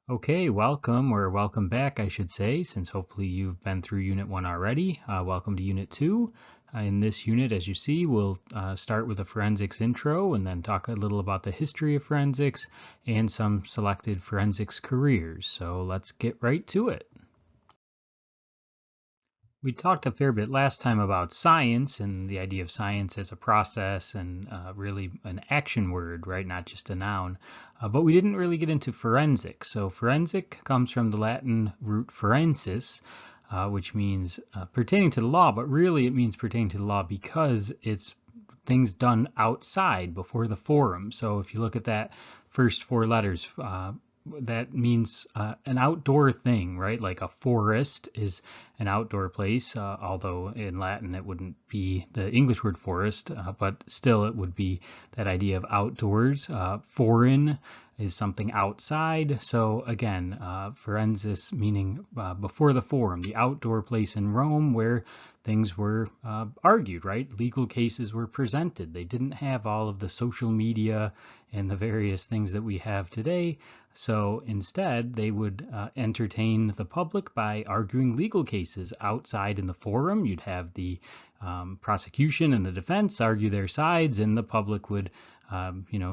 Okay, welcome or welcome back, I should say, since hopefully you've been through Unit 1 already. Welcome to Unit 2. In this unit, as you see, we'll start with a forensics intro and then talk a little about the history of forensics and some selected forensics careers. So let's get right to it. We talked a fair bit last time about science and the idea of science as a process and really an action word, right? Not just a noun. But we didn't really get into forensic. So forensic comes from the Latin root forensis, which means pertaining to the law, but really it means pertaining to the law because it's things done outside before the forum. So if you look at that first four letters, that means an outdoor thing, right? Like a forest is an outdoor place, although in Latin it wouldn't be the English word forest, but still it would be that idea of outdoors. Foreign is something outside. So again, forensis meaning before the forum, the outdoor place in Rome where things were argued, right? Legal cases were presented. They didn't have all of the social media and the various things that we have today. So instead, they would entertain the public by arguing legal cases outside in the forum. You'd have the prosecution and the defense argue their sides, and the public would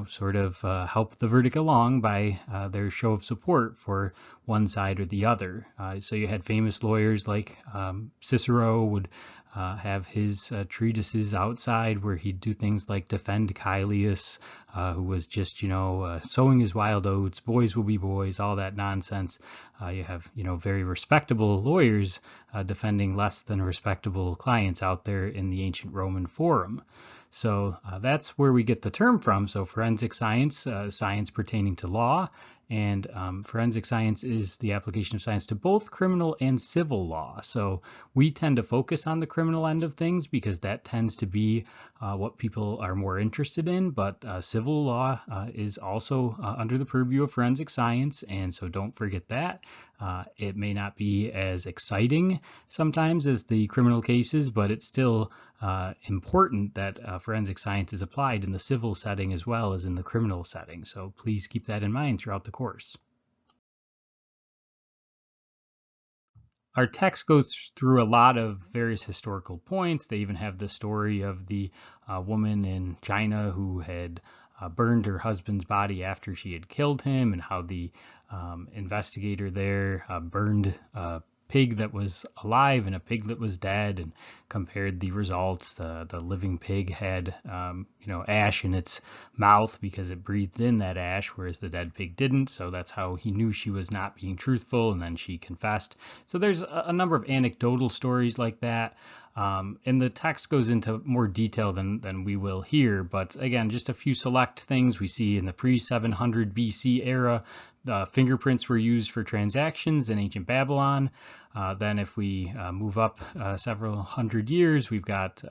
sort of help the verdict along by their show of support for one side or the other. So you had famous lawyers like Cicero would have his treatises outside where he'd do things like defend Caelius, who was just, sowing his wild oats, boys will be boys, all that nonsense. You have, very respectable lawyers defending less than respectable clients out there in the ancient Roman forum. So that's where we get the term from. So forensic science, science pertaining to law, and forensic science is the application of science to both criminal and civil law. So we tend to focus on the criminal end of things because that tends to be what people are more interested in, but civil law is also under the purview of forensic science, and so don't forget that. It may not be as exciting sometimes as the criminal cases, but it's still important that forensic science is applied in the civil setting as well as in the criminal setting. So please keep that in mind throughout the course. Our text goes through a lot of various historical points. They even have the story of the woman in China who had burned her husband's body after she had killed him, and how the investigator there burned a pig that was alive and a pig that was dead, and compared the results. The living pig had ash in its mouth because it breathed in that ash, whereas the dead pig didn't. So that's how he knew she was not being truthful, and then she confessed. So there's a number of anecdotal stories like that. And the text goes into more detail than we will here, but again, just a few select things we see in the pre-700 BC era. The fingerprints were used for transactions in ancient Babylon. Then if we move up several hundred years, we've got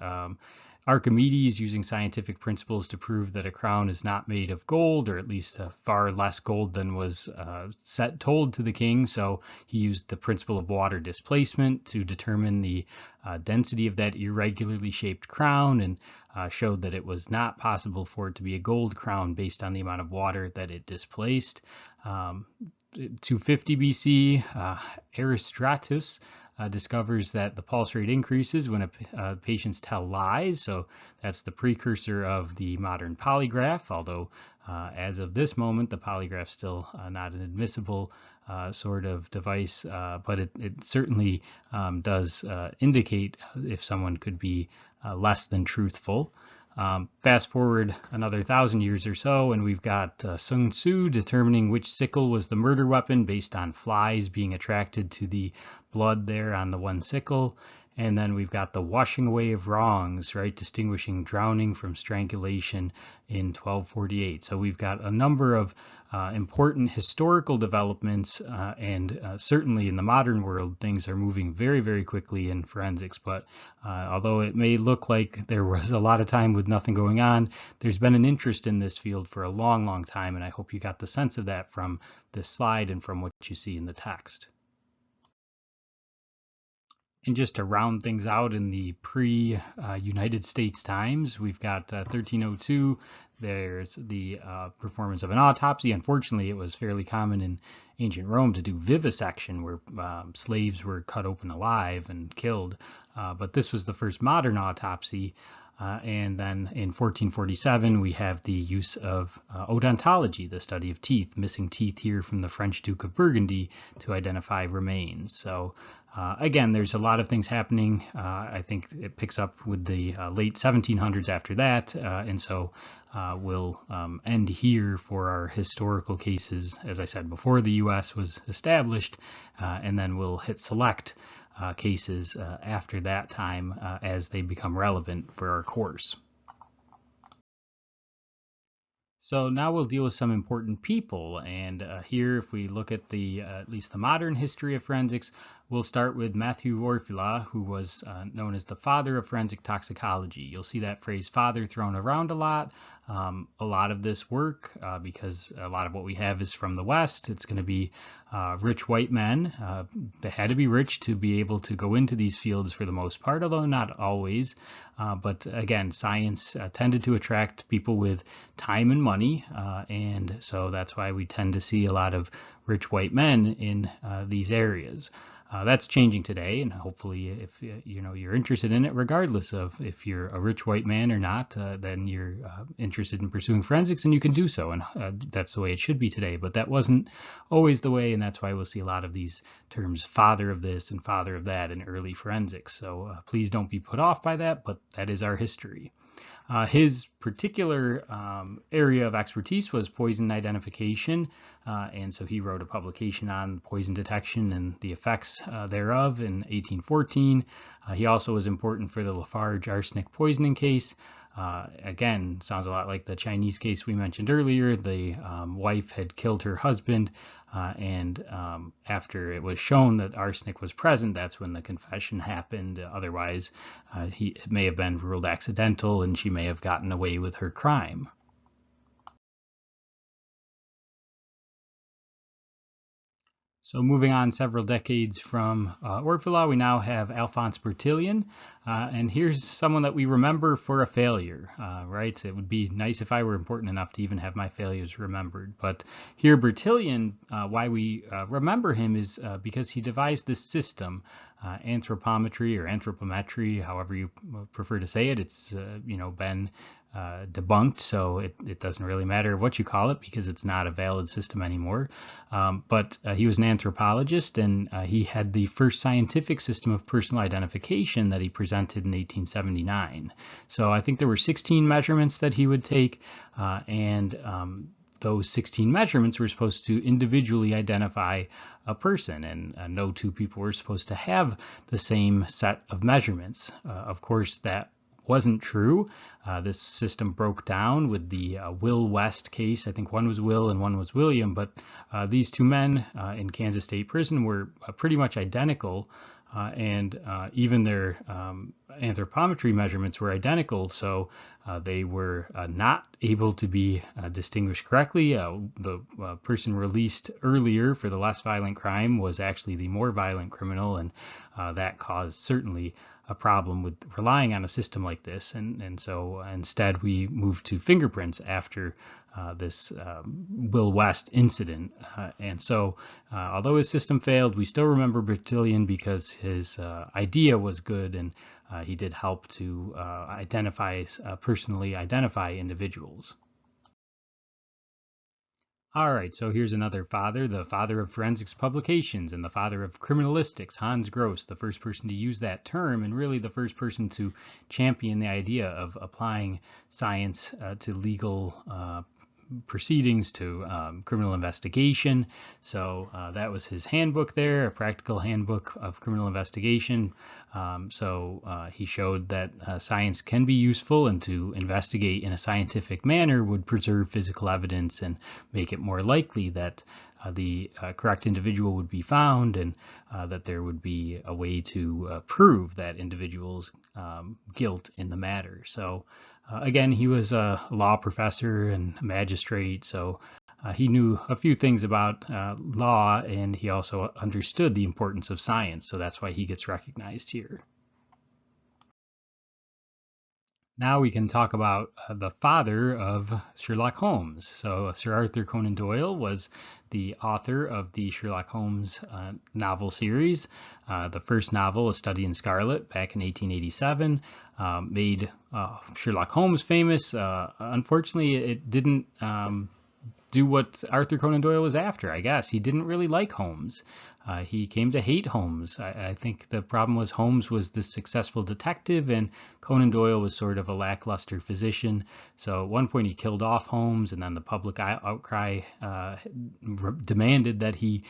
Archimedes using scientific principles to prove that a crown is not made of gold, or at least far less gold than was told to the king. So he used the principle of water displacement to determine the density of that irregularly shaped crown, and showed that it was not possible for it to be a gold crown based on the amount of water that it displaced. 250 BC, Aristratus discovers that the pulse rate increases when patients tell lies. So that's the precursor of the modern polygraph, although as of this moment, the polygraph is still not an admissible sort of device, but it certainly does indicate if someone could be less than truthful. Fast forward another 1,000 years or so, and we've got Sun Tzu determining which sickle was the murder weapon based on flies being attracted to the blood there on the one sickle. And then we've got the washing away of wrongs, right, distinguishing drowning from strangulation in 1248. So we've got a number of important historical developments, and certainly in the modern world, things are moving very, very quickly in forensics. But although it may look like there was a lot of time with nothing going on, there's been an interest in this field for a long, long time, and I hope you got the sense of that from this slide and from what you see in the text. And just to round things out in the pre-United States times, we've got 1302. There's the performance of an autopsy. Unfortunately, it was fairly common in ancient Rome to do vivisection, where slaves were cut open alive and killed. But this was the first modern autopsy. And then in 1447, we have the use of odontology, the study of teeth, missing teeth here from the French Duke of Burgundy to identify remains. So again, there's a lot of things happening. I think it picks up with the late 1700s after that. And so we'll end here for our historical cases, as I said, before the U.S. was established, and then we'll hit select cases after that time as they become relevant for our course. So now we'll deal with some important people, and here if we look at the at least the modern history of forensics, we'll start with Matthew Orfila, who was known as the father of forensic toxicology. You'll see that phrase father thrown around a lot. A lot of this work, because a lot of what we have is from the West, it's going to be rich white men. They had to be rich to be able to go into these fields for the most part, although not always. But again, science tended to attract people with time and money, and so that's why we tend to see a lot of rich white men in these areas. That's changing today, and hopefully if you're interested in it, regardless of if you're a rich white man or not, then you're interested in pursuing forensics, and you can do so, and that's the way it should be today. But that wasn't always the way, and that's why we'll see a lot of these terms, father of this and father of that, in early forensics. So please don't be put off by that, but that is our history. His particular area of expertise was poison identification, and so he wrote a publication on poison detection and the effects thereof in 1814. He also was important for the Lafarge arsenic poisoning case. Again, sounds a lot like the Chinese case we mentioned earlier. The wife had killed her husband, and after it was shown that arsenic was present, that's when the confession happened. Otherwise, it may have been ruled accidental, and she may have gotten away with her crime. So moving on several decades from Orfila, we now have Alphonse Bertillon, and here's someone that we remember for a failure, right? It would be nice if I were important enough to even have my failures remembered. But here Bertillon, why we remember him is because he devised this system, anthropometry or anthropometry, however you prefer to say it. It's been debunked, so it doesn't really matter what you call it because it's not a valid system anymore. But he was an anthropologist, and he had the first scientific system of personal identification that he presented in 1879. So I think there were 16 measurements that he would take, and those 16 measurements were supposed to individually identify a person, and no two people were supposed to have the same set of measurements. Of course, that wasn't true. This system broke down with the Will West case. I think one was Will and one was William, but these two men in Kansas State Prison were pretty much identical, and even their anthropometry measurements were identical, so they were not able to be distinguished correctly. The person released earlier for the less violent crime was actually the more violent criminal, and that caused certainly a problem with relying on a system like this, and so instead we moved to fingerprints after this Will West incident. And so although his system failed, we still remember Bertillon because his idea was good, and he did help to personally identify individuals. All right, so here's another father, the father of forensics publications and the father of criminalistics, Hans Gross, the first person to use that term and really the first person to champion the idea of applying science to legal proceedings, to criminal investigation. So that was his handbook there, a practical handbook of criminal investigation. So he showed that science can be useful, and to investigate in a scientific manner would preserve physical evidence and make it more likely that the correct individual would be found, and that there would be a way to prove that individual's guilt in the matter. So again, he was a law professor and magistrate, so he knew a few things about law, and he also understood the importance of science, so that's why he gets recognized here. Now we can talk about the father of Sherlock Holmes. So Sir Arthur Conan Doyle was the author of the Sherlock Holmes novel series. The first novel, A Study in Scarlet, back in 1887, made Sherlock Holmes famous. Unfortunately, it didn't do what Arthur Conan Doyle was after, I guess. He didn't really like Holmes. He came to hate Holmes. I think the problem was Holmes was this successful detective, and Conan Doyle was sort of a lackluster physician. So at one point he killed off Holmes, and then the public outcry demanded that he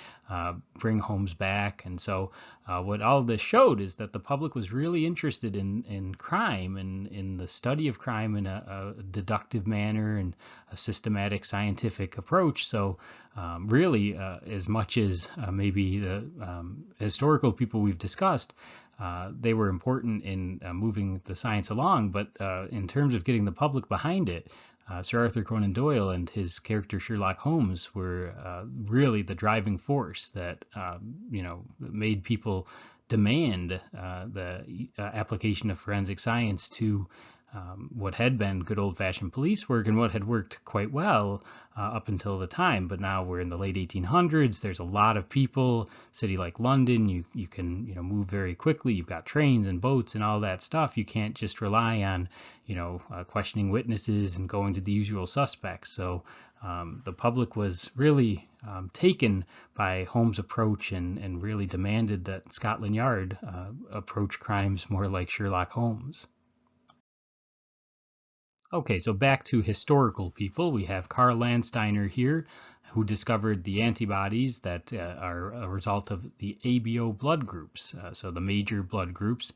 bring Holmes back. And so what all of this showed is that the public was really interested in crime and in the study of crime in a deductive manner and a systematic scientific approach. So really, as much as maybe the historical people we've discussed, they were important in moving the science along, but in terms of getting the public behind it, Sir Arthur Conan Doyle and his character Sherlock Holmes were really the driving force that made people demand the application of forensic science to what had been good old-fashioned police work and what had worked quite well up until the time. But now we're in the late 1800s. There's a lot of people. City like London, you can move very quickly. You've got trains and boats and all that stuff. You can't just rely on questioning witnesses and going to the usual suspects. So the public was really taken by Holmes' approach and really demanded that Scotland Yard approach crimes more like Sherlock Holmes. Okay, so back to historical people. We have Carl Landsteiner here, who discovered the antibodies that are a result of the ABO blood groups, so the major blood groups.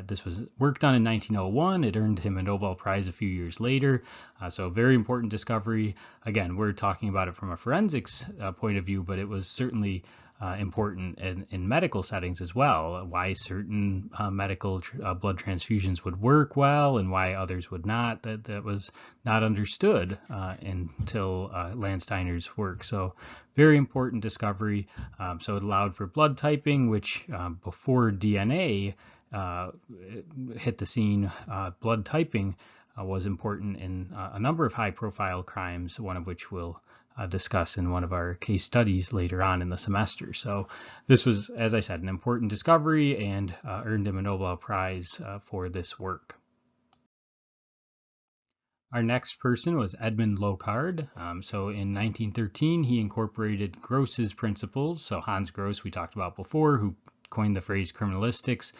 This was work done in 1901. It earned him a Nobel Prize a few years later. So a very important discovery. Again, we're talking about it from a forensics point of view, but it was certainly important in medical settings as well, why certain medical blood transfusions would work well and why others would not. That was not understood until Landsteiner's work. So very important discovery. So it allowed for blood typing, which before DNA hit the scene, blood typing was important in a number of high-profile crimes, one of which we'll discuss in one of our case studies later on in the semester. So this was, as I said, an important discovery and earned him a Nobel Prize for this work. Our next person was Edmund Locard. So in 1913, he incorporated Gross's principles. So Hans Gross, we talked about before, who coined the phrase criminalistics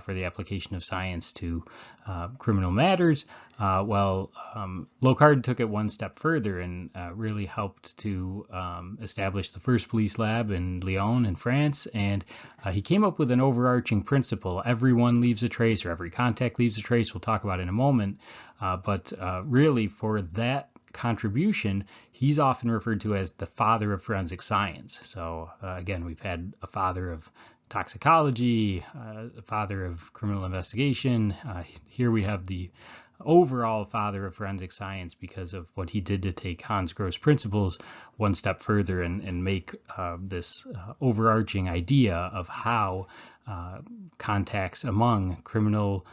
for the application of science to criminal matters. Locard took it one step further and really helped to establish the first police lab in Lyon in France, and he came up with an overarching principle: everyone leaves a trace, or every contact leaves a trace. We'll talk about it in a moment, but really for that contribution, he's often referred to as the father of forensic science. So again, we've had a father of toxicology, a father of criminal investigation. Here we have the overall father of forensic science because of what he did to take Hans Gross principles one step further and make this overarching idea of how contacts among criminal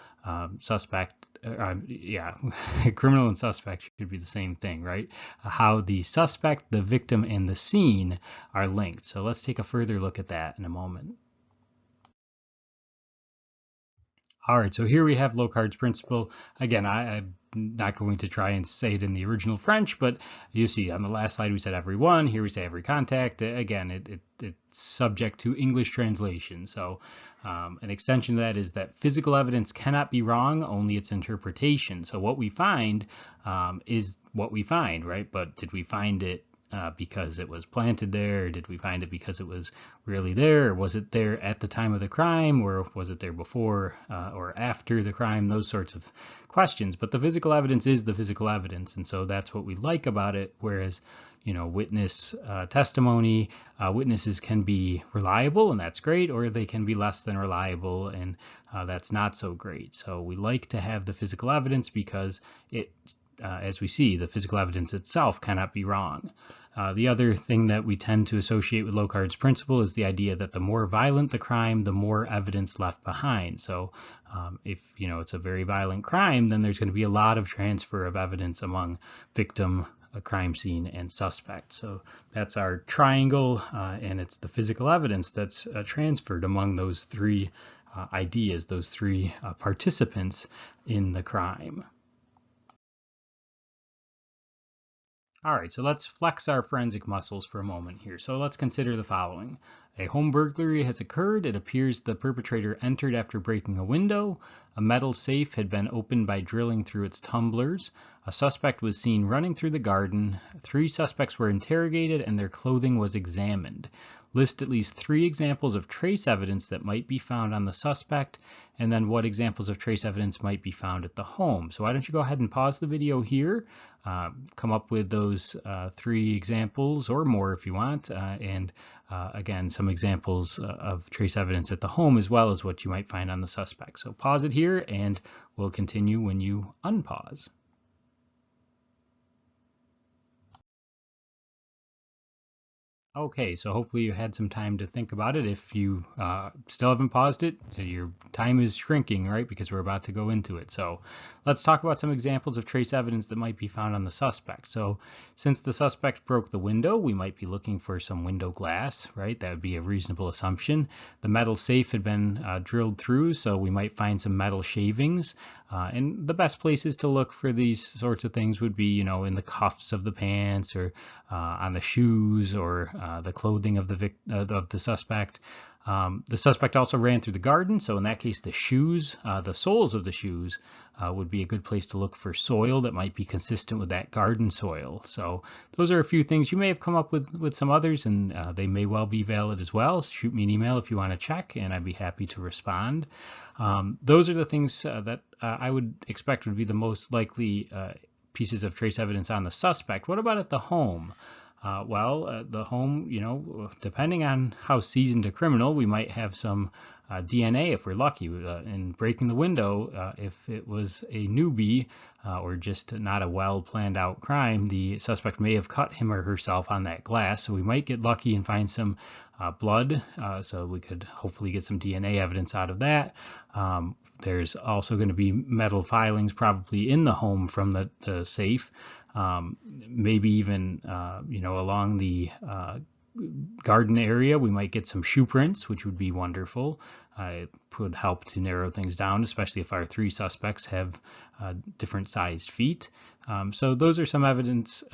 criminal and suspect should be the same thing, right? How the suspect, the victim, and the scene are linked. So let's take a further look at that in a moment. All right, so here we have Locard's principle. Again, I'm not going to try and say it in the original French, but you see on the last slide we said every one, here we say every contact. Again, it's subject to English translation. So an extension of that is that physical evidence cannot be wrong, only its interpretation. So what we find is what we find, right? But did we find it because it was planted there? Or did we find it because it was really there? Or was it there at the time of the crime? Or was it there before or after the crime? Those sorts of questions. But the physical evidence is the physical evidence. And so that's what we like about it. Whereas, witness testimony, witnesses can be reliable, and that's great, or they can be less than reliable, and that's not so great. So we like to have the physical evidence because it as we see, the physical evidence itself cannot be wrong. The other thing that we tend to associate with Locard's principle is the idea that the more violent the crime, the more evidence left behind. So if it's a very violent crime, then there's going to be a lot of transfer of evidence among victim, a crime scene, and suspect. So that's our triangle, and it's the physical evidence that's transferred among those three ideas, those three participants in the crime. All right, so let's flex our forensic muscles for a moment here. So let's consider the following. A home burglary has occurred. It appears the perpetrator entered after breaking a window. A metal safe had been opened by drilling through its tumblers. A suspect was seen running through the garden. 3 suspects were interrogated and their clothing was examined. List at least 3 examples of trace evidence that might be found on the suspect, and then what examples of trace evidence might be found at the home. So why don't you go ahead and pause the video here, come up with those 3 examples or more if you want, and again, some examples of trace evidence at the home as well as what you might find on the suspect. So pause it here and we'll continue when you unpause. Okay, so hopefully you had some time to think about it. If you still haven't paused it, your time is shrinking, right? Because we're about to go into it. So let's talk about some examples of trace evidence that might be found on the suspect. So since the suspect broke the window, we might be looking for some window glass, right? That would be a reasonable assumption. The metal safe had been drilled through, so we might find some metal shavings. And the best places to look for these sorts of things would be, in the cuffs of the pants or on the shoes or the clothing of the suspect. The suspect also ran through the garden, so in that case the shoes, the soles of the shoes would be a good place to look for soil that might be consistent with that garden soil. So those are a few things. You may have come up with some others, and they may well be valid as well. Shoot me an email if you want to check, and I'd be happy to respond. Those are the things that I would expect would be the most likely pieces of trace evidence on the suspect. What about at the home? The home, depending on how seasoned a criminal, we might have some DNA if we're lucky. In breaking the window, if it was a newbie or just not a well planned out crime, the suspect may have cut him or herself on that glass. So we might get lucky and find some blood. So we could hopefully get some DNA evidence out of that. There's also going to be metal filings probably in the home from the safe. Maybe even, along the garden area, we might get some shoe prints, which would be wonderful. It would help to narrow things down, especially if our 3 suspects have different sized feet. So those are some evidence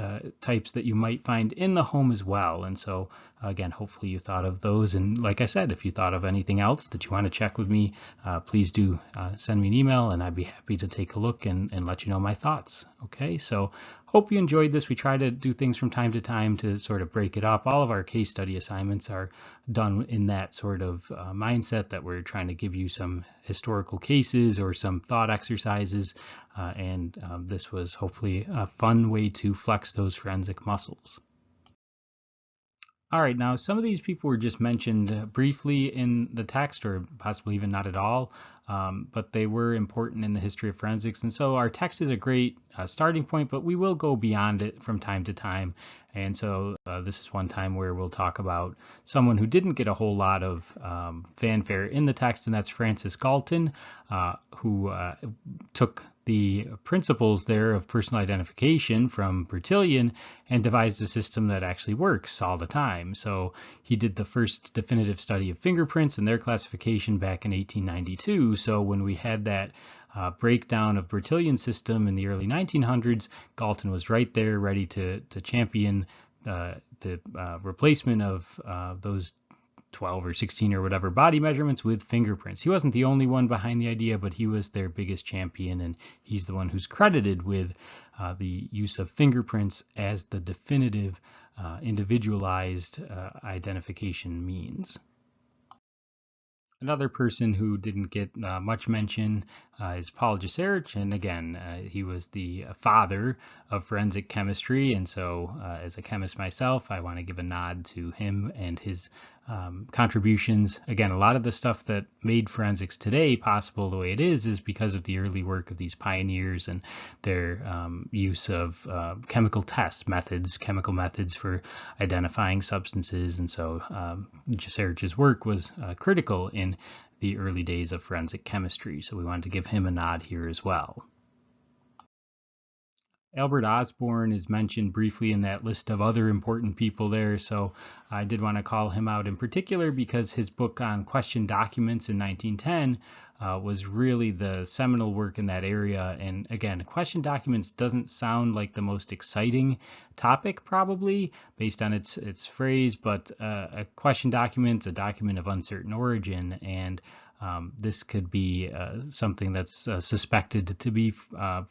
types that you might find in the home as well. And so again, hopefully you thought of those. And like I said, if you thought of anything else that you want to check with me, please do send me an email and I'd be happy to take a look and let you know my thoughts. Okay, so hope you enjoyed this. We try to do things from time to time to sort of break it up. All of our case study assignments are done in that sort of mindset that we're trying to give you some historical cases or some thought exercises. And this was hopefully a fun way to flex those forensic muscles. All right, now some of these people were just mentioned briefly in the text or possibly even not at all, but they were important in the history of forensics. And so our text is a great starting point, but we will go beyond it from time to time. And so this is one time where we'll talk about someone who didn't get a whole lot of fanfare in the text, and that's Francis Galton, who took the principles there of personal identification from Bertillon and devised a system that actually works all the time. So he did the first definitive study of fingerprints and their classification back in 1892. So when we had that breakdown of Bertillon's system in the early 1900s, Galton was right there ready to champion the replacement of those 12 or 16 or whatever body measurements with fingerprints. He wasn't the only one behind the idea, but he was their biggest champion, and he's the one who's credited with the use of fingerprints as the definitive individualized identification means. Another person who didn't get much mention is Paul Gieserich, and again, he was the father of forensic chemistry, and so as a chemist myself, I want to give a nod to him and his contributions. Again, a lot of the stuff that made forensics today possible the way it is because of the early work of these pioneers and their use of chemical test methods, chemical methods for identifying substances, and so Gieserich's work was critical in the early days of forensic chemistry, so we wanted to give him a nod here as well. Albert Osborne is mentioned briefly in that list of other important people there, so I did want to call him out in particular because his book on question documents in 1910 was really the seminal work in that area. And again, question documents doesn't sound like the most exciting topic probably based on its phrase, but a question document, a document of uncertain origin, and this could be something that's suspected to be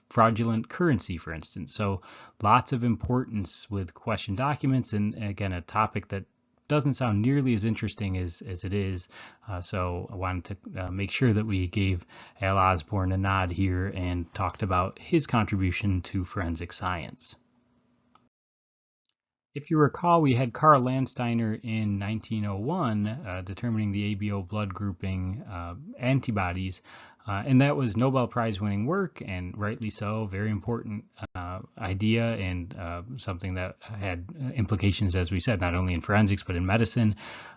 fraudulent currency, for instance. So lots of importance with question documents, and again, a topic that doesn't sound nearly as interesting as it is. So I wanted to make sure that we gave Al Osborne a nod here and talked about his contribution to forensic science. If you recall, we had Carl Landsteiner in 1901 determining the ABO blood grouping antibodies, and that was Nobel Prize winning work, and rightly so, very important idea, and something that had implications, as we said, not only in forensics but in medicine.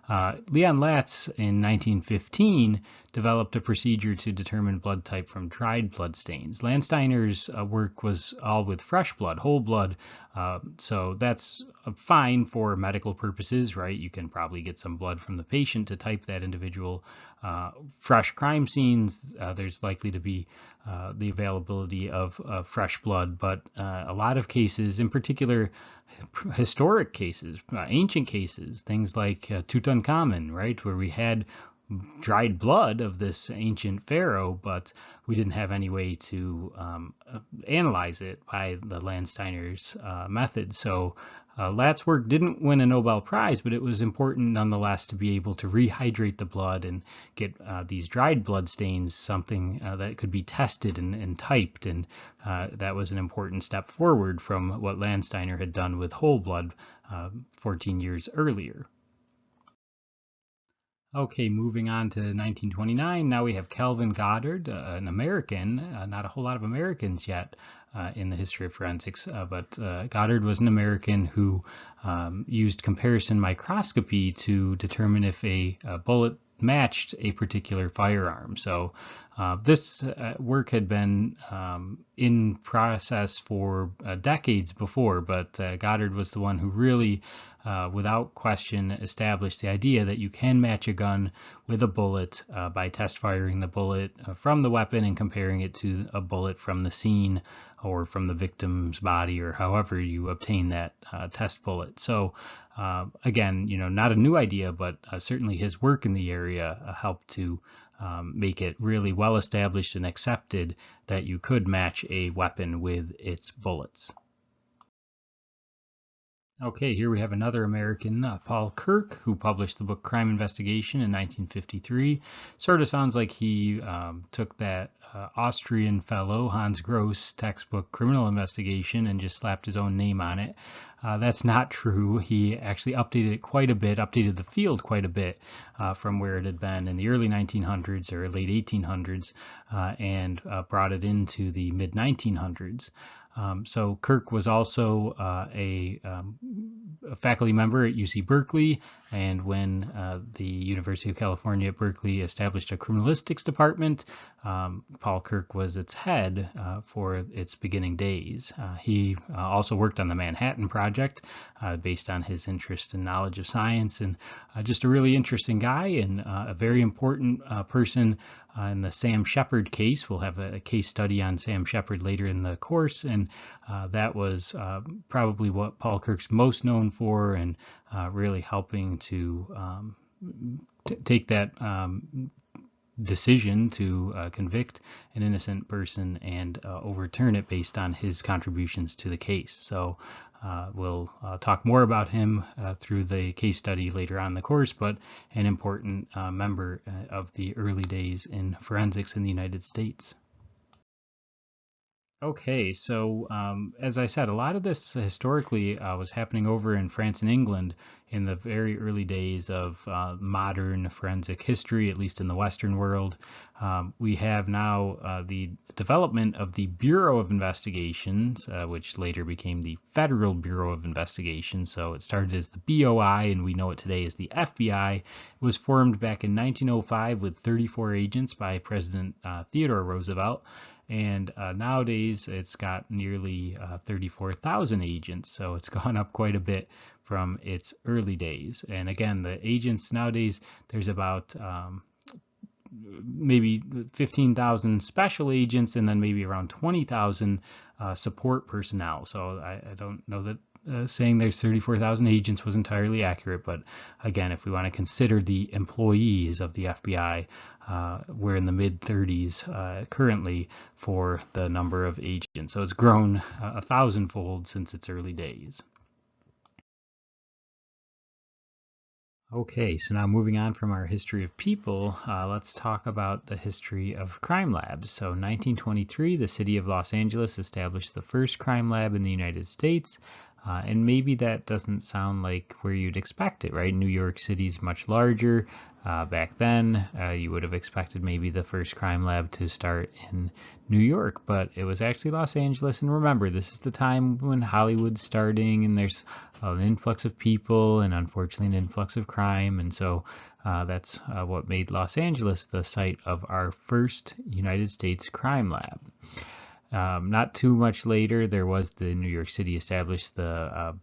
Leon Latz in 1915 developed a procedure to determine blood type from dried blood stains. Landsteiner's work was all with fresh blood, whole blood, so that's fine for medical purposes, right? You can probably get some blood from the patient to type that individual. Fresh crime scenes, there's likely to be the availability of fresh blood, but a lot of cases, in particular historic cases, ancient cases, things like Tutankhamun, right, where we had dried blood of this ancient pharaoh, but we didn't have any way to analyze it by the Landsteiner's method. So Latz's work didn't win a Nobel Prize, but it was important nonetheless to be able to rehydrate the blood and get these dried blood stains, something that could be tested and typed, and that was an important step forward from what Landsteiner had done with whole blood 14 years earlier. Okay, moving on to 1929, now we have Kelvin Goddard, an American, not a whole lot of Americans yet in the history of forensics, but Goddard was an American who used comparison microscopy to determine if a bullet matched a particular firearm. So this work had been in process for decades before, but Goddard was the one who really, without question, established the idea that you can match a gun with a bullet by test firing the bullet from the weapon and comparing it to a bullet from the scene or from the victim's body, or however you obtain that test bullet. So again, not a new idea, but certainly his work in the area helped to make it really well established and accepted that you could match a weapon with its bullets. Okay, here we have another American, Paul Kirk, who published the book Crime Investigation in 1953. Sort of sounds like he took that Austrian fellow, Hans Gross, textbook Criminal Investigation and just slapped his own name on it. That's not true. He actually updated it quite a bit, updated the field quite a bit from where it had been in the early 1900s or late 1800s, and brought it into the mid 1900s. So Kirk was also a faculty member at UC Berkeley, and when the University of California at Berkeley established a criminalistics department, Paul Kirk was its head for its beginning days. He also worked on the Manhattan Project based on his interest and knowledge of science, and just a really interesting guy and a very important person in the Sam Shepard case. We'll have a case study on Sam Shepard later in the course, and that was probably what Paul Kirk's most known for, and really helping to take that decision to convict an innocent person and overturn it based on his contributions to the case. So We'll talk more about him through the case study later on in the course, but an important member of the early days in forensics in the United States. Okay, so as I said, a lot of this historically was happening over in France and England in the very early days of modern forensic history, at least in the Western world. We have now the development of the Bureau of Investigations, which later became the Federal Bureau of Investigation. So it started as the BOI, and we know it today as the FBI. It was formed back in 1905 with 34 agents by President Theodore Roosevelt. And nowadays it's got nearly 34,000 agents, so it's gone up quite a bit from its early days. And again, the agents nowadays, there's about maybe 15,000 special agents and then maybe around 20,000 support personnel. So I don't know that saying there's 34,000 agents was entirely accurate, but again, if we want to consider the employees of the FBI, we're in the mid 30s currently for the number of agents. So it's grown 1,000-fold since its early days. Okay, so now moving on from our history of people, let's talk about the history of crime labs. So 1923, the city of Los Angeles established the first crime lab in the United States. And maybe that doesn't sound like where you'd expect it, right? New York City's much larger. Back then, you would have expected maybe the first crime lab to start in New York, but it was actually Los Angeles. And remember, this is the time when Hollywood's starting and there's an influx of people and unfortunately an influx of crime. And so that's what made Los Angeles the site of our first United States crime lab. Not too much later, there was the New York City established the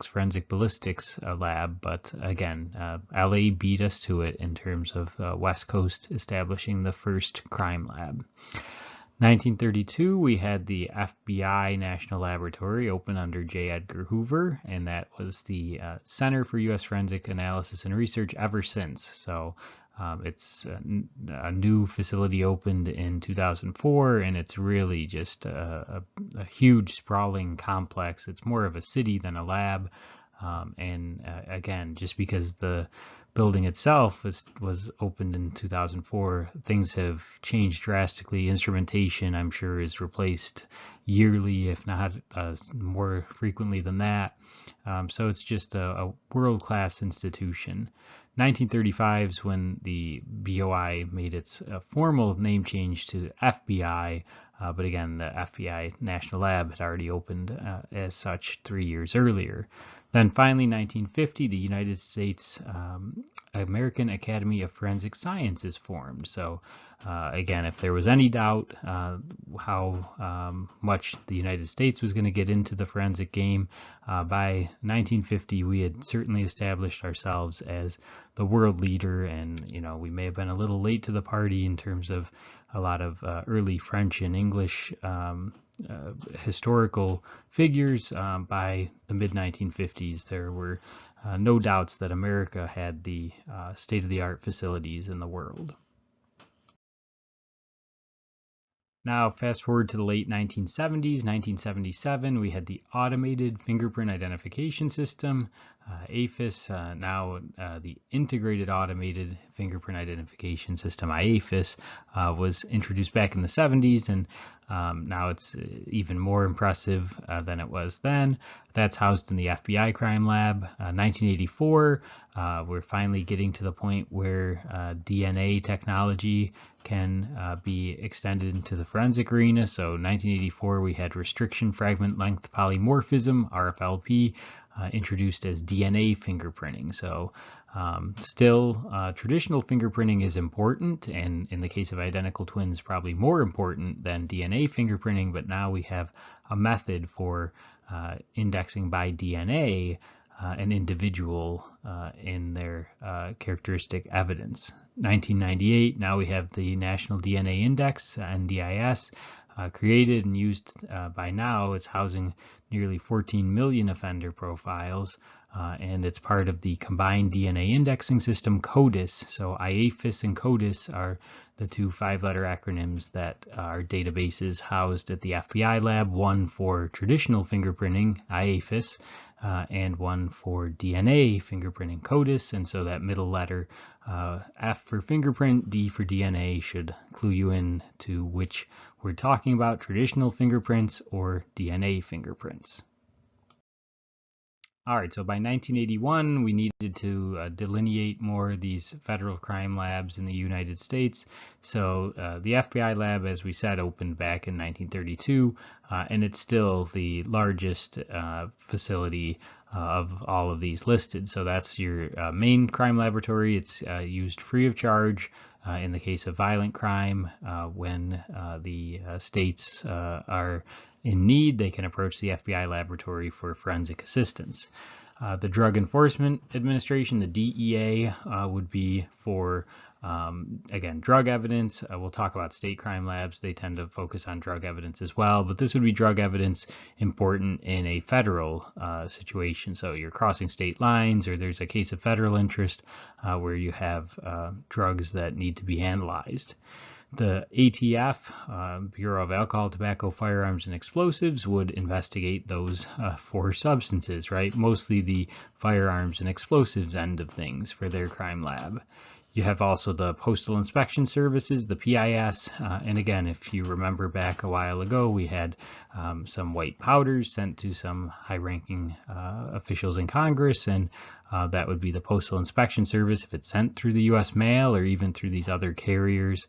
forensic ballistics lab, but again, LA beat us to it in terms of West Coast establishing the first crime lab. 1932, we had the FBI National Laboratory open under J. Edgar Hoover, and that was the Center for U.S. Forensic Analysis and Research ever since. So it's a new facility opened in 2004, and it's really just a huge sprawling complex. It's more of a city than a lab. And again, just because the building itself was opened in 2004, things have changed drastically. Instrumentation, I'm sure, is replaced yearly, if not more frequently than that. So it's just a world-class institution. 1935 is when the BOI made its formal name change to FBI, but again, the FBI National Lab had already opened as such 3 years earlier. Then finally, 1950, the United States American Academy of Forensic Science is formed. So again, if there was any doubt how much the United States was going to get into the forensic game, by 1950 we had certainly established ourselves as the world leader, and we may have been a little late to the party in terms of a lot of early French and English historical figures. By the mid-1950s, there were no doubts that America had the state-of-the-art facilities in the world. Now, fast forward to the late 1970s, 1977, we had the Automated Fingerprint Identification System, AFIS, now the Integrated Automated Fingerprint Identification System, IAFIS, was introduced back in the 70s, and now it's even more impressive than it was then. That's housed in the FBI Crime Lab. 1984, we're finally getting to the point where DNA technology can be extended into the forensic arena. So 1984, we had restriction fragment length polymorphism, RFLP, introduced as DNA fingerprinting. So still, traditional fingerprinting is important, and in the case of identical twins, probably more important than DNA fingerprinting, but now we have a method for indexing by DNA an individual in their characteristic evidence. 1998, now we have the National DNA Index, NDIS, created and used by now. It's housing nearly 14 million offender profiles. and it's part of the Combined DNA Indexing System, CODIS. So IAFIS and CODIS are the two 5-letter acronyms that are databases housed at the FBI lab, one for traditional fingerprinting, IAFIS, and one for DNA fingerprinting, CODIS. And so that middle letter, F for fingerprint, D for DNA, should clue you in to which we're talking about, traditional fingerprints or DNA fingerprints. All right, so by 1981, we needed to delineate more of these federal crime labs in the United States. So the FBI lab, as we said, opened back in 1932, and it's still the largest facility of all of these listed. So that's your main crime laboratory. It's used free of charge in the case of violent crime. When the states are in need, they can approach the FBI laboratory for forensic assistance. The Drug Enforcement Administration, the DEA, would be for, again, drug evidence. We'll talk about state crime labs. They tend to focus on drug evidence as well, but this would be drug evidence important in a federal situation. So you're crossing state lines, or there's a case of federal interest where you have drugs that need to be analyzed. The ATF, Bureau of Alcohol, Tobacco, Firearms, and Explosives, would investigate those four substances, right? Mostly the firearms and explosives end of things for their crime lab. You have also the Postal Inspection Services, the PIS, and again, if you remember back a while ago, we had some white powders sent to some high-ranking officials in Congress, and that would be the Postal Inspection Service. If it's sent through the U.S. mail or even through these other carriers,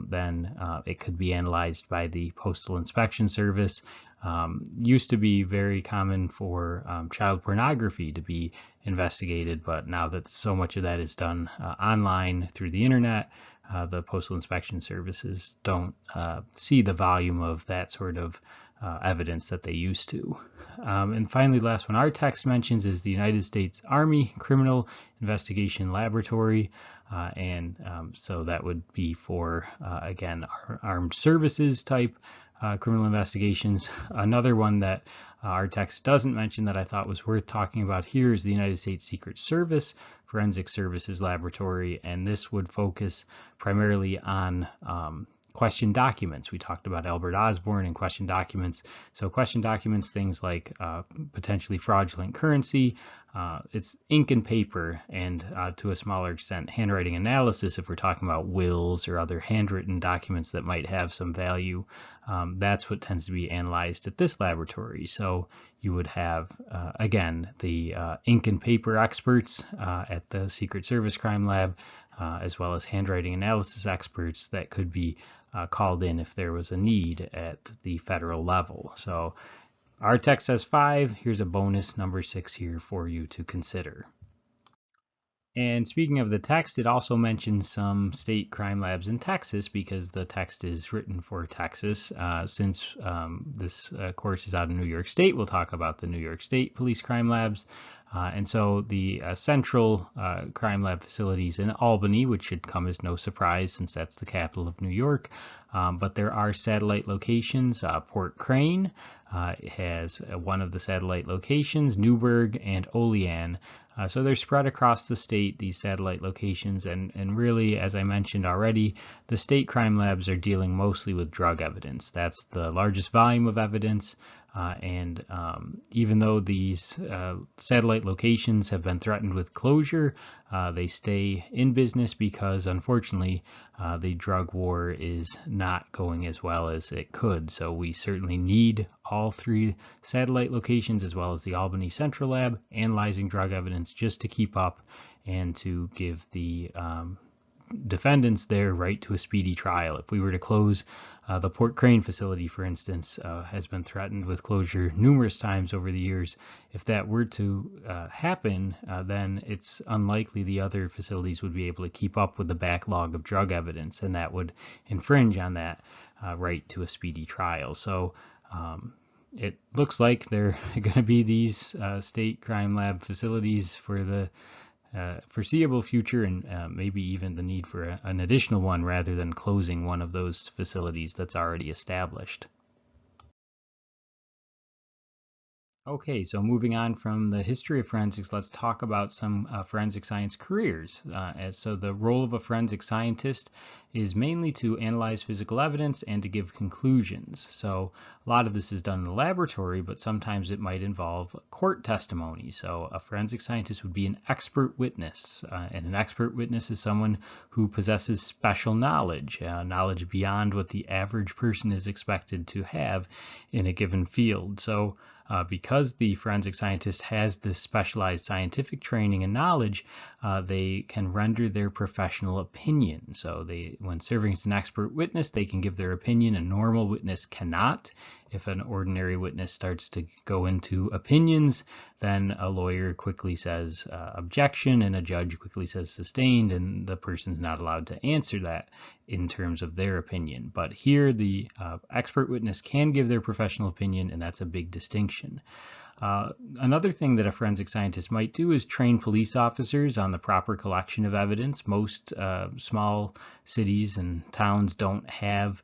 then it could be analyzed by the Postal Inspection Service. Used to be very common for child pornography to be investigated, but now that so much of that is done online through the internet, the Postal Inspection Services don't see the volume of that sort of evidence that they used to. And finally, last one our text mentions is the United States Army Criminal Investigation Laboratory, so that would be for, again, armed services type criminal investigations. Another one that our text doesn't mention that I thought was worth talking about here is the United States Secret Service Forensic Services Laboratory, and this would focus primarily on question documents. We talked about Albert Osborne and question documents. So question documents, things like potentially fraudulent currency, it's ink and paper, and to a smaller extent, handwriting analysis if we're talking about wills or other handwritten documents that might have some value. That's what tends to be analyzed at this laboratory. So you would have, again, the ink and paper experts at the Secret Service Crime Lab, as well as handwriting analysis experts that could be called in if there was a need at the federal level. So our text says 5. Here's a bonus number 6 here for you to consider. And speaking of the text, it also mentions some state crime labs in Texas because the text is written for Texas. Since this course is out of New York State, we'll talk about the New York State Police Crime Labs. And so the central crime lab facilities in Albany, which should come as no surprise since that's the capital of New York. But there are satellite locations. Port Crane has one of the satellite locations, Newburgh and Olean. So they're spread across the state, these satellite locations, and really, as I mentioned already, the state crime labs are dealing mostly with drug evidence. That's the largest volume of evidence, and even though these satellite locations have been threatened with closure, they stay in business because, unfortunately, the drug war is not going as well as it could. So we certainly need all 3 satellite locations as well as the Albany Central Lab analyzing drug evidence just to keep up and to give the defendants their right to a speedy trial. If we were to close the Port Crane facility, for instance, has been threatened with closure numerous times over the years. If that were to happen, then it's unlikely the other facilities would be able to keep up with the backlog of drug evidence, and that would infringe on that right to a speedy trial. So it looks like there are going to be these state crime lab facilities for the foreseeable future, and maybe even the need for an additional one rather than closing one of those facilities that's already established. Okay, so moving on from the history of forensics, let's talk about some forensic science careers. So the role of a forensic scientist is mainly to analyze physical evidence and to give conclusions. So a lot of this is done in the laboratory, but sometimes it might involve court testimony. So a forensic scientist would be an expert witness, and an expert witness is someone who possesses special knowledge, knowledge beyond what the average person is expected to have in a given field. So because the forensic scientist has this specialized scientific training and knowledge, they can render their professional opinion. So when serving as an expert witness, they can give their opinion. A normal witness cannot. If an ordinary witness starts to go into opinions, then a lawyer quickly says objection, and a judge quickly says sustained, and the person's not allowed to answer that in terms of their opinion. But here, the expert witness can give their professional opinion, and that's a big distinction. Another thing that a forensic scientist might do is train police officers on the proper collection of evidence. Most small cities and towns don't have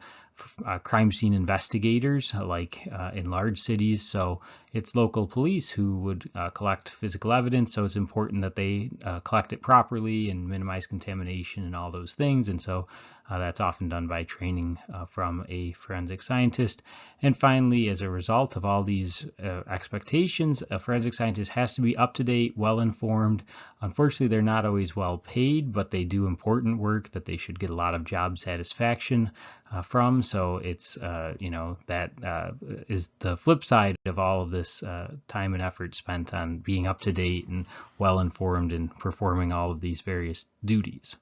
crime scene investigators like in large cities, so it's local police who would collect physical evidence. So it's important that they collect it properly and minimize contamination and all those things, and so that's often done by training from a forensic scientist. And finally, as a result of all these expectations, a forensic scientist has to be up to date, well informed. Unfortunately, they're not always well paid, but they do important work that they should get a lot of job satisfaction from. So it's that is the flip side of all of this time and effort spent on being up to date and well informed and performing all of these various duties.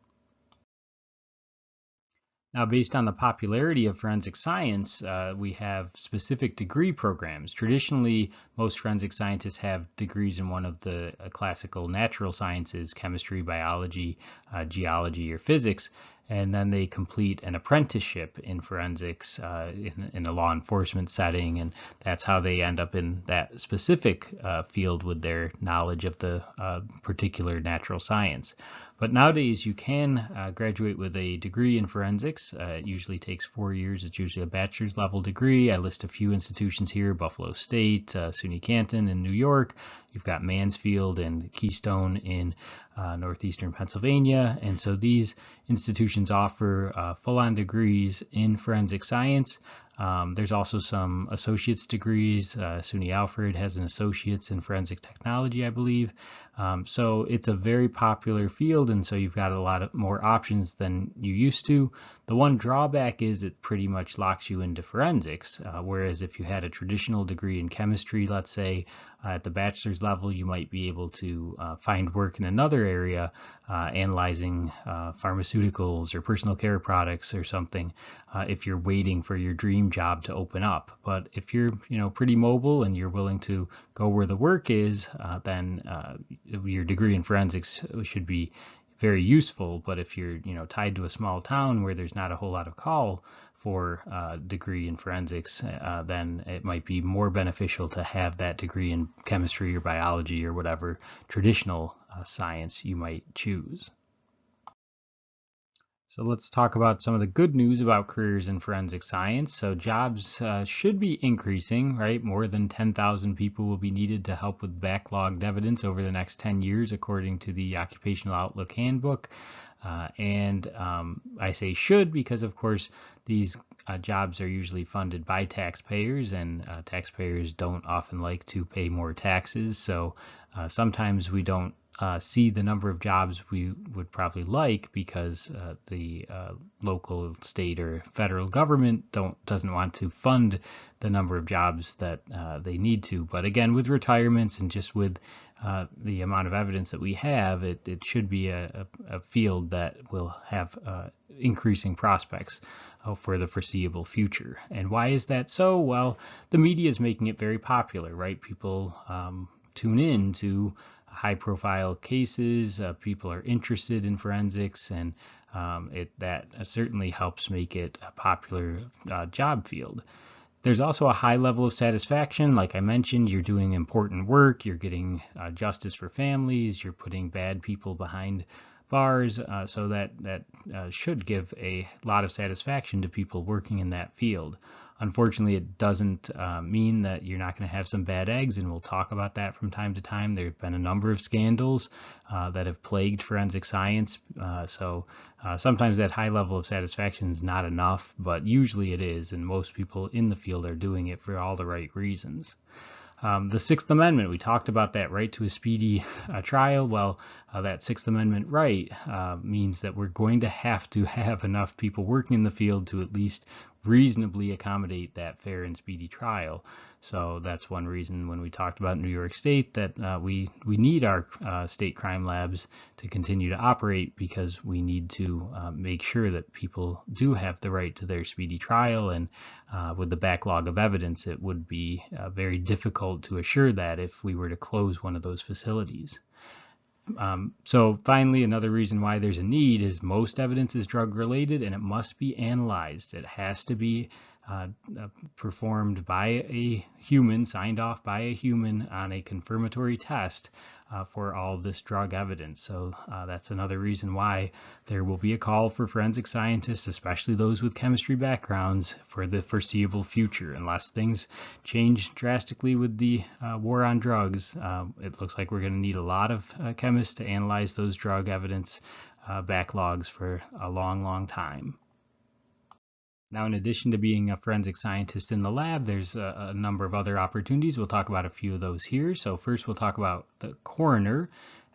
Now, based on the popularity of forensic science, we have specific degree programs. Traditionally, most forensic scientists have degrees in one of the classical natural sciences, chemistry, biology, geology, or physics, and then they complete an apprenticeship in forensics in a law enforcement setting, and that's how they end up in that specific field with their knowledge of the particular natural science. But nowadays, you can graduate with a degree in forensics. It usually takes 4 years. It's usually a bachelor's level degree. I list a few institutions here: Buffalo State, SUNY Canton in New York. You've got Mansfield and Keystone in northeastern Pennsylvania. And so these institutions offer full-on degrees in forensic science. There's also some associate's degrees. SUNY Alfred has an associate's in forensic technology, I believe. So it's a very popular field, and so you've got a lot of more options than you used to. The one drawback is it pretty much locks you into forensics, whereas if you had a traditional degree in chemistry, let's say, at the bachelor's level, you might be able to find work in another area, analyzing pharmaceuticals or personal care products or something, if you're waiting for your dream job to open up. But if you're pretty mobile and you're willing to go where the work is, then your degree in forensics should be very useful. But if you're tied to a small town where there's not a whole lot of call for a degree in forensics, then it might be more beneficial to have that degree in chemistry or biology or whatever traditional science you might choose. So let's talk about some of the good news about careers in forensic science. So jobs should be increasing, right? More than 10,000 people will be needed to help with backlogged evidence over the next 10 years, according to the Occupational Outlook Handbook. I say should because, of course, these jobs are usually funded by taxpayers, and taxpayers don't often like to pay more taxes. So sometimes we don't see the number of jobs we would probably like because the local, state, or federal government doesn't want to fund the number of jobs that they need to. But again, with retirements and just with the amount of evidence that we have, it should be a field that will have increasing prospects for the foreseeable future. And why is that so? Well, the media is making it very popular, right? People tune in to high-profile cases. People are interested in forensics, and that certainly helps make it a popular job field. There's also a high level of satisfaction. Like I mentioned, you're doing important work, you're getting justice for families, you're putting bad people behind bars, so that should give a lot of satisfaction to people working in that field. Unfortunately, it doesn't mean that you're not going to have some bad eggs, and we'll talk about that from time to time. There have been a number of scandals that have plagued forensic science, so sometimes that high level of satisfaction is not enough, but usually it is, and most people in the field are doing it for all the right reasons. The Sixth Amendment, we talked about that right to a speedy trial. Well, that Sixth Amendment right means that we're going to have enough people working in the field to at least reasonably accommodate that fair and speedy trial. So that's one reason when we talked about New York State that we need our state crime labs to continue to operate, because we need to make sure that people do have the right to their speedy trial, and with the backlog of evidence, it would be very difficult to assure that if we were to close one of those facilities. So finally, another reason why there's a need is most evidence is drug related, and it must be analyzed. It has to be performed by a human, signed off by a human on a confirmatory test for all of this drug evidence. So that's another reason why there will be a call for forensic scientists, especially those with chemistry backgrounds, for the foreseeable future. Unless things change drastically with the war on drugs, it looks like we're going to need a lot of chemists to analyze those drug evidence backlogs for a long, long time. Now, in addition to being a forensic scientist in the lab, there's a number of other opportunities. We'll talk about a few of those here. So first we'll talk about the coroner,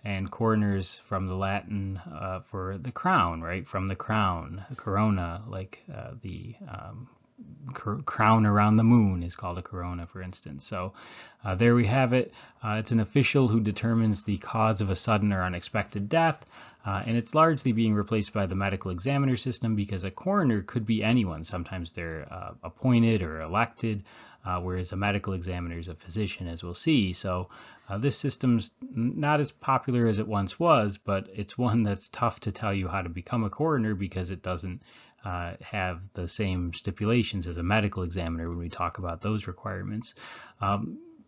and coroner is from the Latin for the crown, right? From the crown, corona, like the crown around the moon is called a corona, for instance. So there we have it. It's an official who determines the cause of a sudden or unexpected death, and it's largely being replaced by the medical examiner system, because a coroner could be anyone. Sometimes they're appointed or elected, whereas a medical examiner is a physician, as we'll see. So this system's not as popular as it once was, but it's one that's tough to tell you how to become a coroner, because it doesn't have the same stipulations as a medical examiner when we talk about those requirements.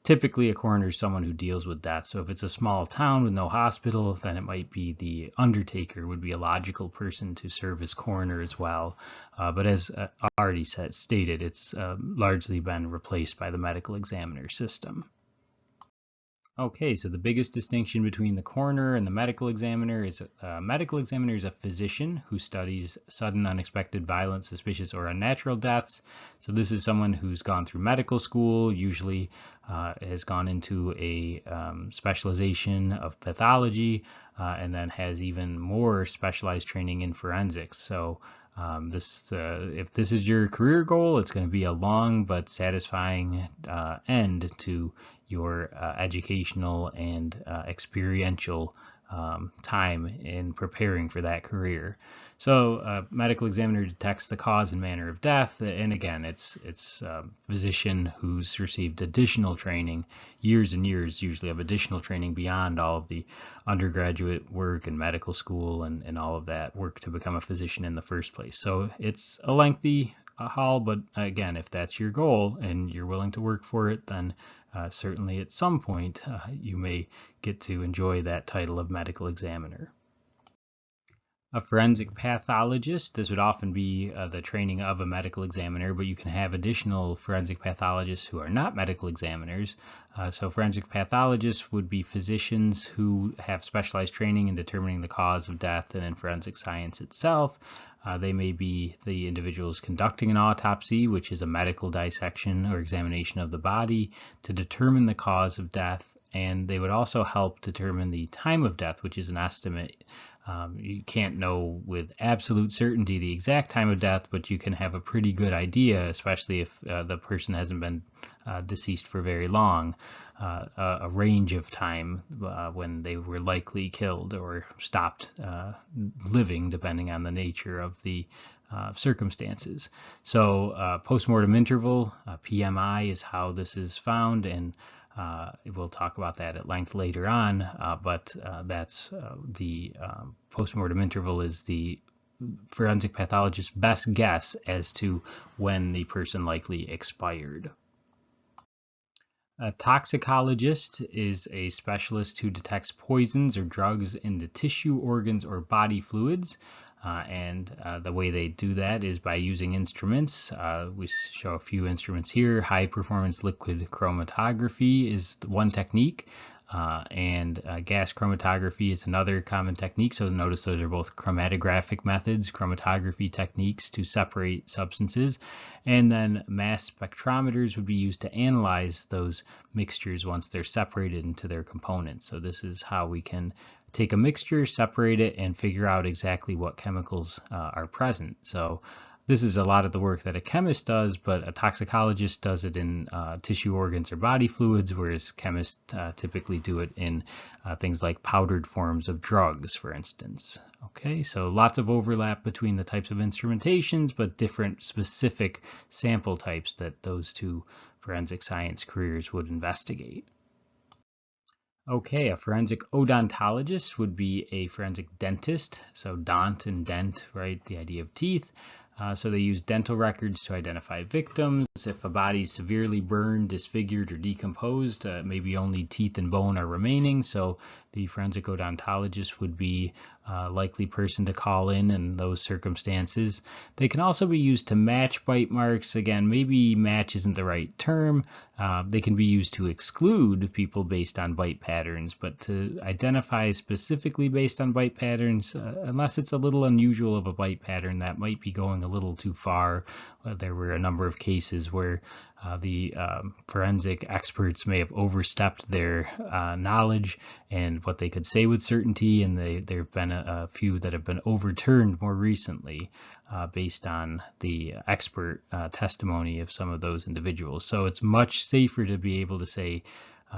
Typically, a coroner is someone who deals with death. So if it's a small town with no hospital, then it might be the undertaker would be a logical person to serve as coroner as well. But as already stated, it's largely been replaced by the medical examiner system. Okay, so the biggest distinction between the coroner and the medical examiner is a medical examiner is a physician who studies sudden, unexpected, violent, suspicious, or unnatural deaths. So this is someone who's gone through medical school, usually has gone into a specialization of pathology, and then has even more specialized training in forensics. So if this is your career goal, it's going to be a long but satisfying end to your educational and experiential time in preparing for that career. So medical examiner detects the cause and manner of death, and again, it's a physician who's received additional training, years and years usually of additional training beyond all of the undergraduate work and medical school and all of that work to become a physician in the first place. So it's a lengthy haul, but again, if that's your goal and you're willing to work for it, then certainly at some point you may get to enjoy that title of medical examiner. A forensic pathologist, this would often be the training of a medical examiner, but you can have additional forensic pathologists who are not medical examiners. So forensic pathologists would be physicians who have specialized training in determining the cause of death and in forensic science itself. They may be the individuals conducting an autopsy, which is a medical dissection or examination of the body to determine the cause of death, and they would also help determine the time of death, which is an estimate. You can't know with absolute certainty the exact time of death, but you can have a pretty good idea, especially if the person hasn't been deceased for very long, a range of time when they were likely killed or stopped living, depending on the nature of the circumstances. So postmortem interval, PMI, is how this is found, and we'll talk about that at length later on, but that's the postmortem interval is the forensic pathologist's best guess as to when the person likely expired. A toxicologist is a specialist who detects poisons or drugs in the tissue, organs, or body fluids. And the way they do that is by using instruments. We show a few instruments here. High performance liquid chromatography is one technique. And gas chromatography is another common technique. So notice those are both chromatographic methods, chromatography techniques to separate substances. And then mass spectrometers would be used to analyze those mixtures once they're separated into their components. So this is how we can take a mixture, separate it, and figure out exactly what chemicals are present. So this is a lot of the work that a chemist does, but a toxicologist does it in tissue, organs, or body fluids, whereas chemists typically do it in things like powdered forms of drugs, for instance. Okay, so lots of overlap between the types of instrumentations, but different specific sample types that those two forensic science careers would investigate. Okay, a forensic odontologist would be a forensic dentist. So dont and dent, right? The idea of teeth. So they use dental records to identify victims. If a body is severely burned, disfigured, or decomposed, maybe only teeth and bone are remaining. So the forensic odontologist would be a likely person to call in those circumstances. They can also be used to match bite marks. Again, maybe match isn't the right term. They can be used to exclude people based on bite patterns, but to identify specifically based on bite patterns, unless it's a little unusual of a bite pattern, that might be going a little too far. There were a number of cases where the forensic experts may have overstepped their knowledge and what they could say with certainty, and there have been a few that have been overturned more recently based on the expert testimony of some of those individuals. So it's much safer to be able to say,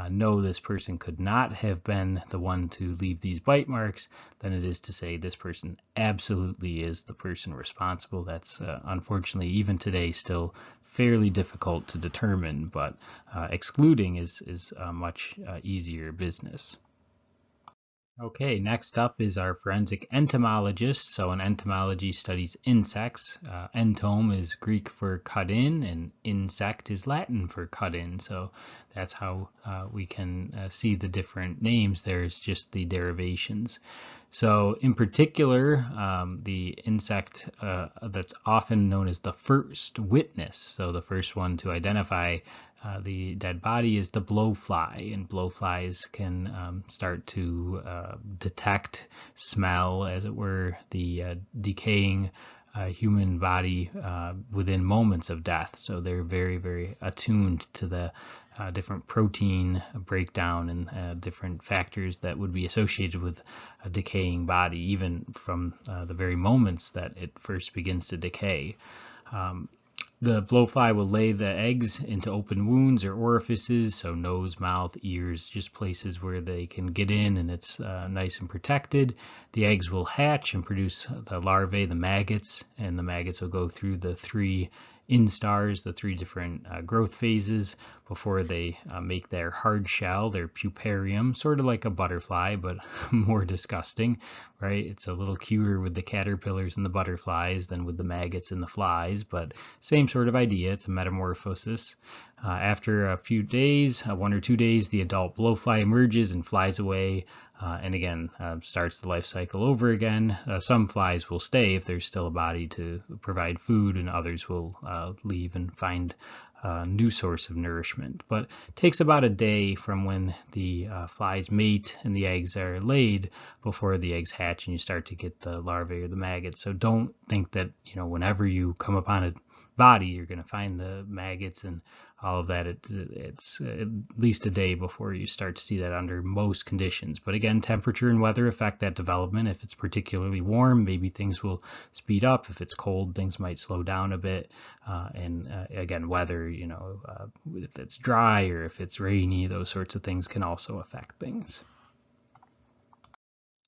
no, this person could not have been the one to leave these bite marks, than it is to say this person absolutely is the person responsible. That's unfortunately even today still fairly difficult to determine, but excluding is a much easier business. Okay, next up is our forensic entomologist. So an entomology studies insects. Entome is Greek for cut in, and insect is Latin for cut in. So that's how we can see the different names. There's just the derivations. So in particular, the insect that's often known as the first witness, so the first one to identify the dead body, is the blowfly, and blowflies can start to detect, smell, as it were, the decaying human body within moments of death. So they're very, very attuned to the different protein breakdown and different factors that would be associated with a decaying body, even from the very moments that it first begins to decay. The blowfly will lay the eggs into open wounds or orifices, so nose, mouth, ears, just places where they can get in and it's nice and protected. The eggs will hatch and produce the larvae, the maggots, and the maggots will go through the three instars, the three different growth phases, before they make their hard shell, their puparium, sort of like a butterfly, but more disgusting, right? It's a little cuter with the caterpillars and the butterflies than with the maggots and the flies, but same sort of idea. It's a metamorphosis. After a few days, 1 or 2 days, the adult blowfly emerges and flies away, and again starts the life cycle over again. Some flies will stay if there's still a body to provide food, and others will leave and find a new source of nourishment. But it takes about a day from when the flies mate and the eggs are laid before the eggs hatch and you start to get the larvae or the maggots. So don't think that whenever you come upon a body you're going to find the maggots and all of that. It's at least a day before you start to see that under most conditions. But again, temperature and weather affect that development. If it's particularly warm, maybe things will speed up. If it's cold, things might slow down a bit. And again, weather, if it's dry or if it's rainy, those sorts of things can also affect things.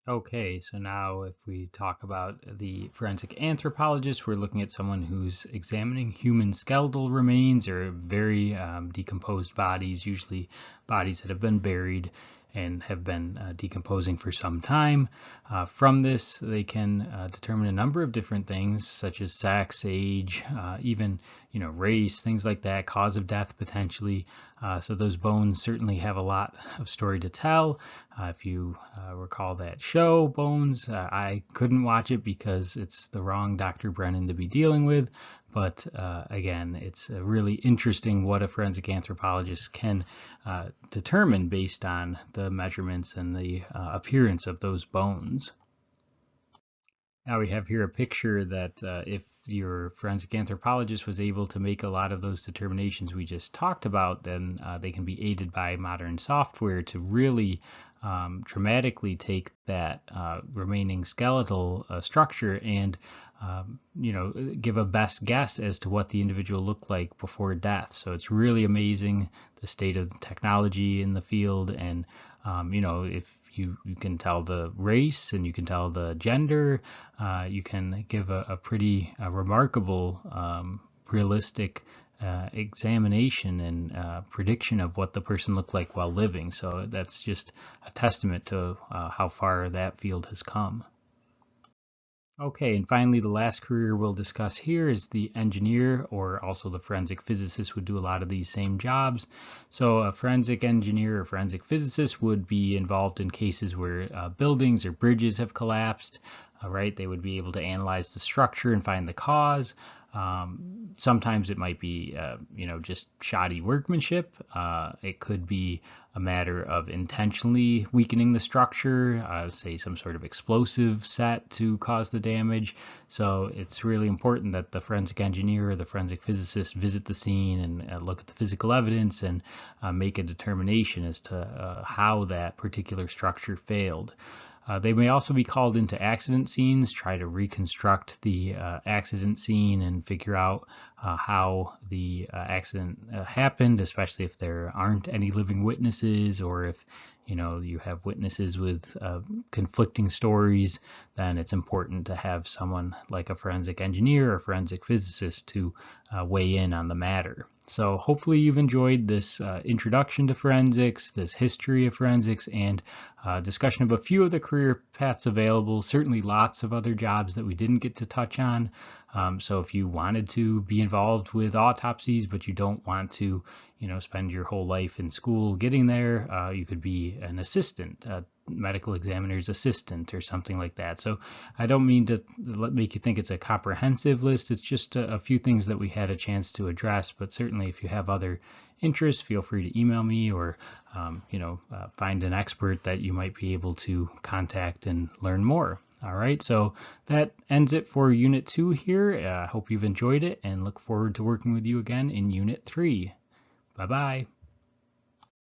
Okay, so now if we talk about the forensic anthropologist, we're looking at someone who's examining human skeletal remains or very decomposed bodies, usually bodies that have been buried and have been decomposing for some time. From this, they can determine a number of different things, such as sex, age, even race, things like that, cause of death potentially. So those bones certainly have a lot of story to tell. If you recall that show, Bones, I couldn't watch it because it's the wrong Dr. Brennan to be dealing with. But again, it's really interesting what a forensic anthropologist can determine based on the measurements and the appearance of those bones. Now we have here a picture that if your forensic anthropologist was able to make a lot of those determinations we just talked about, then they can be aided by modern software to really dramatically take that remaining skeletal structure and give a best guess as to what the individual looked like before death. So it's really amazing the state of technology in the field, and if you can tell the race and you can tell the gender, you can give a pretty remarkable, realistic examination and prediction of what the person looked like while living. So that's just a testament to how far that field has come. Okay, and finally, the last career we'll discuss here is the engineer, or also the forensic physicist would do a lot of these same jobs. So a forensic engineer or forensic physicist would be involved in cases where buildings or bridges have collapsed, right? They would be able to analyze the structure and find the cause. Sometimes it might be, just shoddy workmanship. It could be a matter of intentionally weakening the structure, say some sort of explosive set to cause the damage. So it's really important that the forensic engineer or the forensic physicist visit the scene and look at the physical evidence and make a determination as to how that particular structure failed. They may also be called into accident scenes, try to reconstruct the accident scene and figure out how the accident happened, especially if there aren't any living witnesses, or if you have witnesses with conflicting stories. Then it's important to have someone like a forensic engineer or forensic physicist to weigh in on the matter. So hopefully you've enjoyed this introduction to forensics, this history of forensics, and discussion of a few of the career paths available. Certainly lots of other jobs that we didn't get to touch on. So if you wanted to be involved with autopsies, but you don't want to, spend your whole life in school getting there, you could be an assistant, medical examiner's assistant or something like that. So I don't mean to make you think it's a comprehensive list. It's just a few things that we had a chance to address, but certainly if you have other interests, feel free to email me or, find an expert that you might be able to contact and learn more. All right, so that ends it for Unit 2 here. I hope you've enjoyed it and look forward to working with you again in Unit 3. Bye-bye.